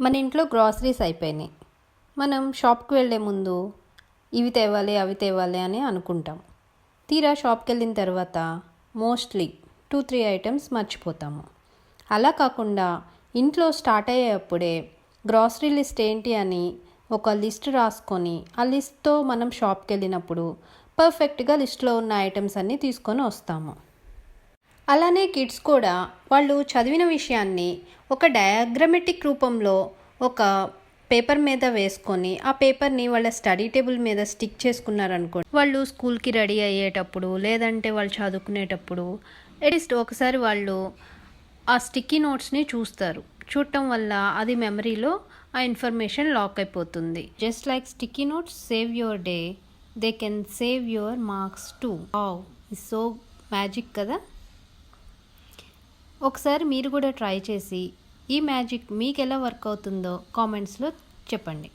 మన ఇంట్లో గ్రాసరీస్ అయిపోయినాయి. మనం షాప్కి వెళ్ళే ముందు ఇవి తేవాలి అవి తేవాలి అని అనుకుంటాం. తీరా షాప్కి వెళ్ళిన తర్వాత మోస్ట్లీ 2-3 ఐటమ్స్ మర్చిపోతాము. అలా కాకుండా ఇంట్లో స్టార్ట్ అయ్యేటప్పుడే గ్రాసరీ లిస్ట్ ఏంటి అని ఒక లిస్ట్ రాసుకొని ఆ లిస్ట్తో మనం షాప్కి వెళ్ళినప్పుడు పర్ఫెక్ట్గా లిస్ట్లో ఉన్న ఐటమ్స్ అన్నీ తీసుకొని వస్తాము. అలానే కిడ్స్ కూడా వాళ్ళు చదివిన విషయాన్ని ఒక డయాగ్రమెటిక్ రూపంలో ఒక పేపర్ మీద వేసుకొని ఆ పేపర్ని వాళ్ళ స్టడీ టేబుల్ మీద స్టిక్ చేసుకున్నారనుకోండి, వాళ్ళు స్కూల్కి రెడీ అయ్యేటప్పుడు లేదంటే వాళ్ళు చదువుకునేటప్పుడు అట్లీస్ట్ ఒకసారి వాళ్ళు ఆ స్టిక్కీ నోట్స్ని చూస్తారు. చూడటం వల్ల అది మెమరీలో ఆ ఇన్ఫర్మేషన్ లాక్ అయిపోతుంది. Just like sticky notes save your day, they can save your marks two. It's so magic కదా. ఒకసారి మీరు కూడా ట్రై చేసి ఈ మ్యాజిక్ మీకు ఎలా వర్క్ అవుతుందో కామెంట్స్లో చెప్పండి.